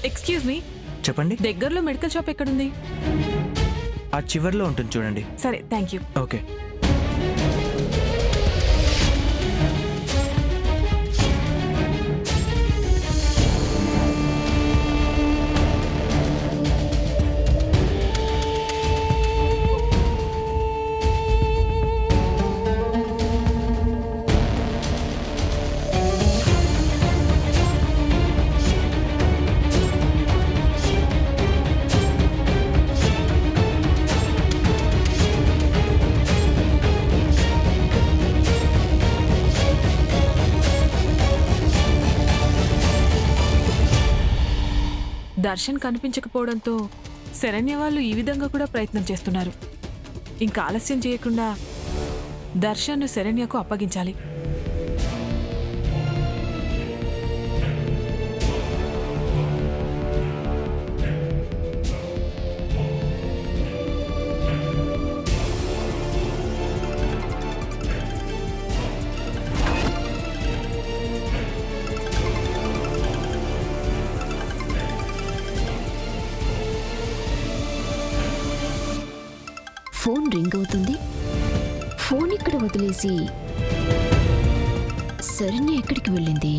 Excuse me, చెప్పండి. దగ్గరలో medical shop ఎక్కడుంది? ఆ చివర్లో ఉంటుంది చూడండి. సరే, థ్యాంక్ యూ. ఓకే. దర్శన్ కనిపించకపోవడంతో శరణ్య వాళ్ళు ఈ విధంగా కూడా ప్రయత్నం చేస్తున్నారు. ఇంకా ఆలస్యం చేయకుండా దర్శన్ను శరణ్యకు అప్పగించాలి. ఫోన్ రింగ్ అవుతుంది. ఫోన్ ఇక్కడ వదిలేసి శరణ్య ఎక్కడికి వెళ్ళింది?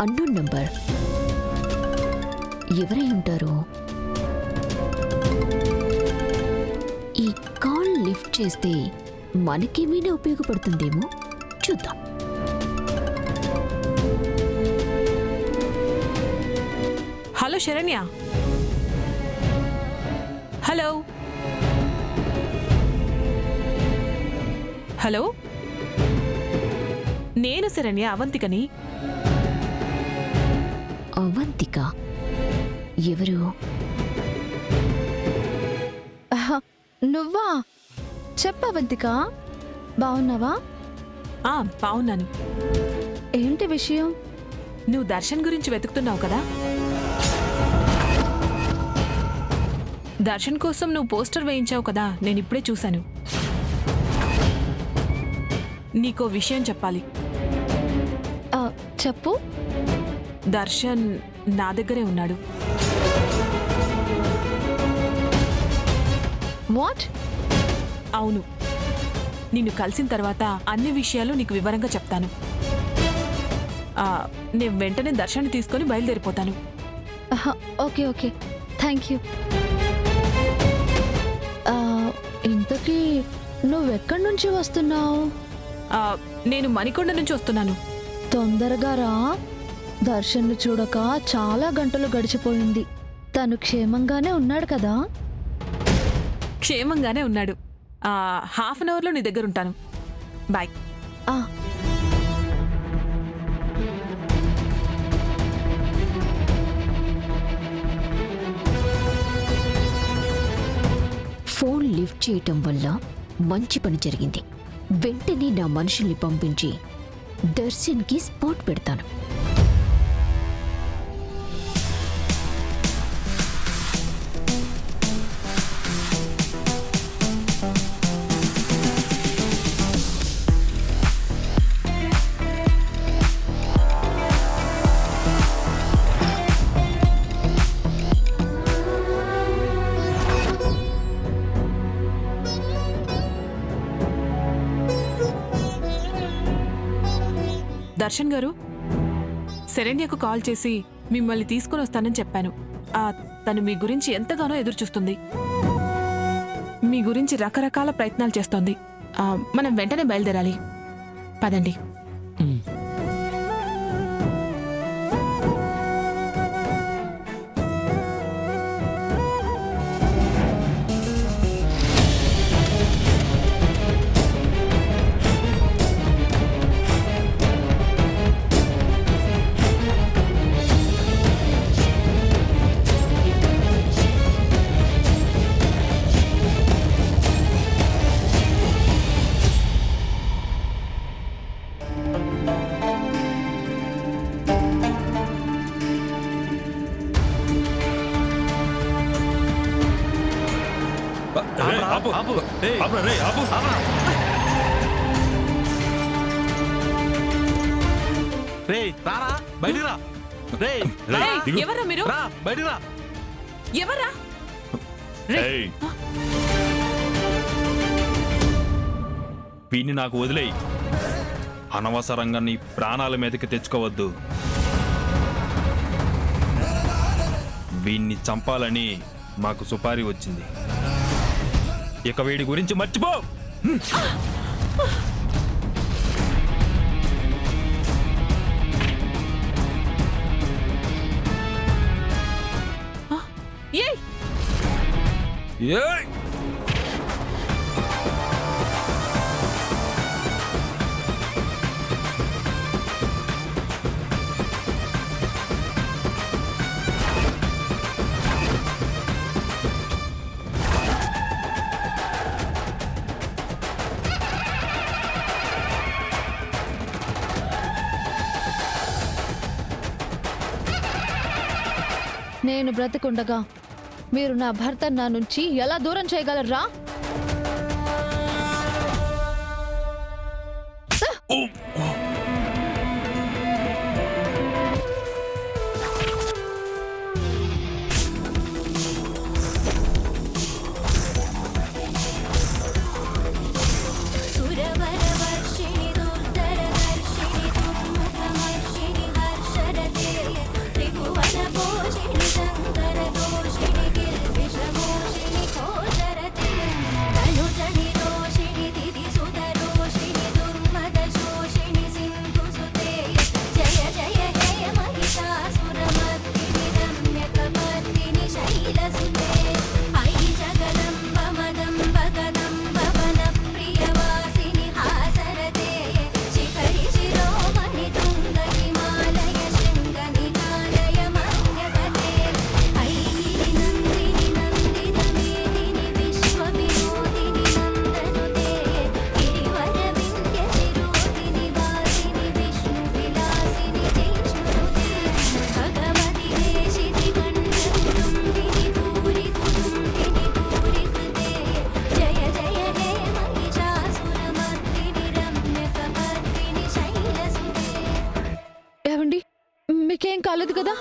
Unknown number. ఎవరై ఉంటారు? ఈ కాల్ లిఫ్ట్ చేస్తే మనకేమైనా ఉపయోగపడుతుందేమో చూద్దాం. హలో శరణ్య. హలో హలో, నేను శరణ్య, అవంతికని. అవంతిక ఎవరు? నువ్వా? చెప్పవంతిక, బావున్నావా? బావున్నాను. ఏంటి విషయం? నువ్వు దర్శన్ గురించి వెతుకుతున్నావు కదా? దర్శన్ కోసం నువ్వు పోస్టర్ వేయించావు కదా, నేను ఇప్పుడే చూశాను. నీకో విషయం చెప్పాలి. చెప్పు. దర్శన్ నా దగ్గరే ఉన్నాడు. వాట్? అవును, నిన్ను కలిసిన తర్వాత అన్ని విషయాలు నీకు వివరంగా చెప్తాను. నేను వెంటనే దర్శన్ తీసుకొని బయలుదేరిపోతాను. Okay okay, thank you. ఇంతకీ నువ్వెక్కడి నుంచి వస్తున్నావు? నేను మణికొండ నుంచి వస్తున్నాను. తొందరగా రా. దర్శన్ను చూడక చాలా గంటలు గడిచిపోయింది. తను క్షేమంగానే ఉన్నాడు కదా? క్షేమంగానే ఉన్నాడు. హాఫ్ అన్ అవర్లో నీ దగ్గర ఉంటాను. బాయ్. ఫోన్ లిఫ్ట్ చేయటం వల్ల మంచి పని జరిగింది. వెంటనే నా మనుషుల్ని పంపించి దర్శన్కి స్పాట్ పెడతాను. దర్శన్ గారు, శరణ్యకు కాల్ చేసి మిమ్మల్ని తీసుకుని వస్తానని చెప్పాను. తను మీ గురించి ఎంతగానో ఎదురుచూస్తుంది. మీ గురించి రకరకాల ప్రయత్నాలు చేస్తోంది. మనం వెంటనే బయలుదేరాలి. పదండి. ఆపురా రే, ఆపు. రేయ్ రారా బయటికి రా. రేయ్ రా, రేయ్, దిగు. ఎవరా మీరు? రా బయటికి రా. ఎవరా? ఏయ్, వీణ్ణి నాకు వదిలేయి. అనవసరంగా నీ ప్రాణాల మీదకి తెచ్చుకోవద్దు. వీణ్ణి చంపాలని మాకు సుపారీ వచ్చింది. ఇక వీడి గురించి మర్చిపో. ఏయ్, ఏయ్! నేను బ్రతికుండగా మీరు నా భర్త నా నుంచి ఎలా దూరం చేయగలరా? ఏవండి, మీకేం కాలేదు కదా?